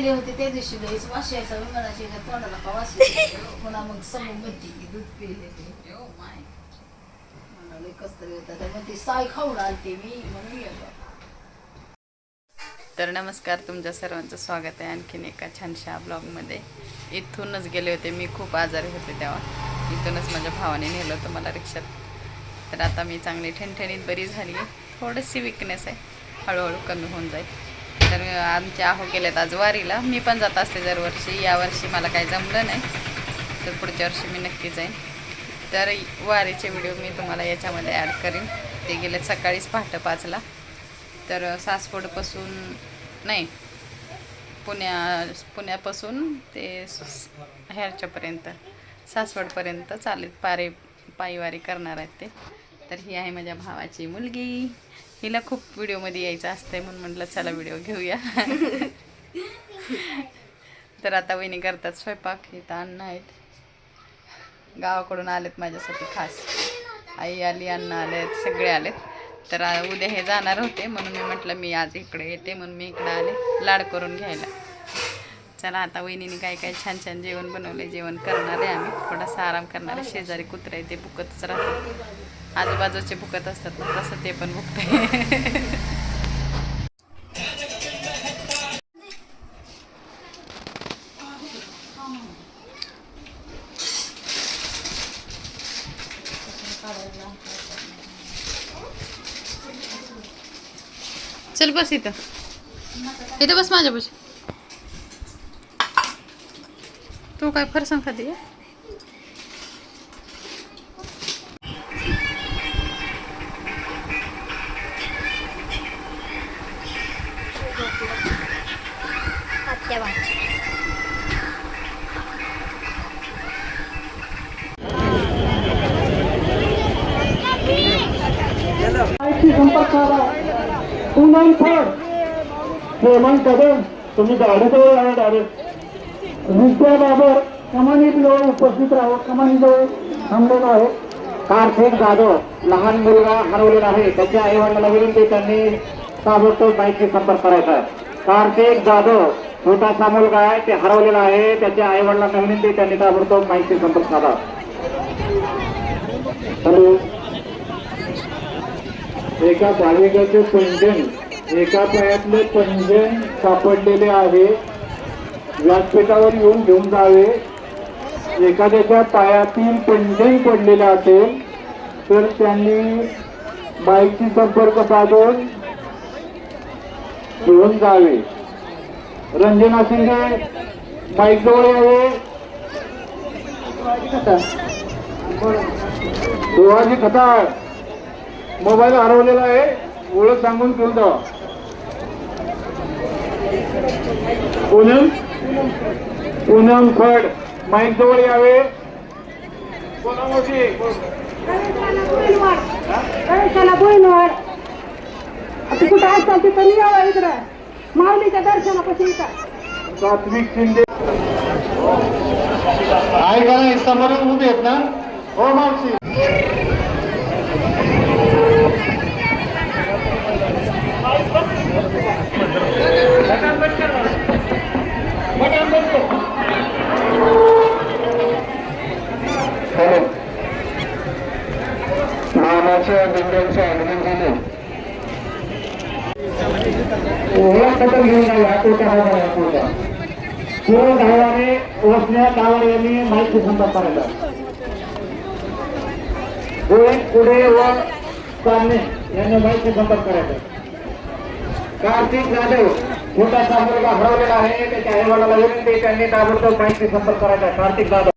गेले होते त्या दिवशी लईच वाशी यायचा विमानाची तोंडाला का वाशी पुन्हा मग समोर म्हणते की दूध पिले ते माय मला लई कस तरी होतं तर मग ती साय खाऊन आलते मी म्हणून गेलो. तर नमस्कार, तुमच्या सर्वांचं स्वागत आहे आणखीन एका छानशा ब्लॉगमध्ये. इथूनच गेले होते, मी खूप आजारी होते तेव्हा. इथूनच माझ्या भावाने नेलं होतं मला रिक्षात. तर आता मी चांगली ठणठणीत बरी झाली आहे. थोडीशी विकनेस आहे, हळूहळू कमी होऊन जाईल. तर आमचे आहो गेलेत आज वारीला. मी पण जात असते दरवर्षी. यावर्षी मला काही जमलं नाही, तर पुढच्या वर्षी मी नक्की जाईन. तर वारीचे व्हिडिओ मी तुम्हाला याच्यामध्ये ॲड करीन. ते गेले सकाळीच पहाटे 5ला. तर सासवडपासून नाही, पुण्यापासून ते ह्याच्यापर्यंत सासवडपर्यंत चालत पायवारी करणार आहेत ते. तर ही आहे माझ्या भावाची मुलगी. हिला खूप व्हिडिओमध्ये यायचं असतंय म्हणून म्हटलं चला व्हिडिओ घेऊया. तर आता वहिनी करतात स्वयंपाक. इथं अन्न आहेत, गावाकडून आलेत माझ्यासाठी खास. आई आली, अन्न आलेत, सगळे आलेत. तर उद्या हे जाणार होते म्हणून मी म्हटलं मी आज इकडे येते म्हणून मी इकडे आले लाड करून घ्यायला. चला आता वहिनीने काय काय छान छान जेवण बनवले, जेवण करणार आहे आम्ही. थोडासा आराम करणार आहे. शेजारी कुत्रे ते भुकतच राहतात, आजूबाजूचे भुकत असतात ना, तसं ते पण भुकते. चल बस इथं बस माझ्यापाशी. तू काय फरसाण खाते? कदम तुम्ही गाडीजवळ आहे डायरेक्ट. विद्या बाबर कमानीजवळ उपस्थित राहावं. कमानीजवळ थांबलेला आहे. कार्तिक जाधव लहान मुलगा हरवलेला आहे, त्याच्या आईवडिलांना विनंती त्यांनी ताबडतोब माहिती संपर्क करायचा आहे. कार्तिक जाधव छोटासा मुलगा आहे, ते हरवलेला आहे, त्याच्या आईवडिलांना विनंती त्यांनी ताबडतोब माहिती संपर्क करा. एका भाविकाचे पंजन, एका पायातले पंजन सापडलेले आहे. व्यासपीठावर येऊन घेऊन जावे. एखाद्याच्या पायातील पंजन पडलेले असेल तर त्यांनी बाईकशी संपर्क साधून घेऊन जावे. रंजना शिंदे बाईक जवळ यावे. शिवाजी खताळ मोबाईल हरवलेला आहे, ओळख सांगून घेऊन जावा. पूनम फड माईक जवळ यावे. कुठं असतात तिथं यावं इकडं माऊलीच्या दर्शनापासून. सात्विक शिंदे आहे का नाही? समोर उभे आहेत ना? हो मावशी. मामाच्या बिंद्यांचं आगमन झालं. ओळख पत्र घेऊन जाऊया. पूर्ण धावाने ओसण्या गावावर यांनी माहिती संपर्क करायचा. पुढे व चालणे यांनी माहिती संपर्क करायचा. कार्तिक जाधव छोटासा मुलगा हरवलेला आहे, त्याच्या आईवडिलांना विनंती त्यांनी ताबडतोब माहिती संपर्क करायचा. कार्तिक जाधव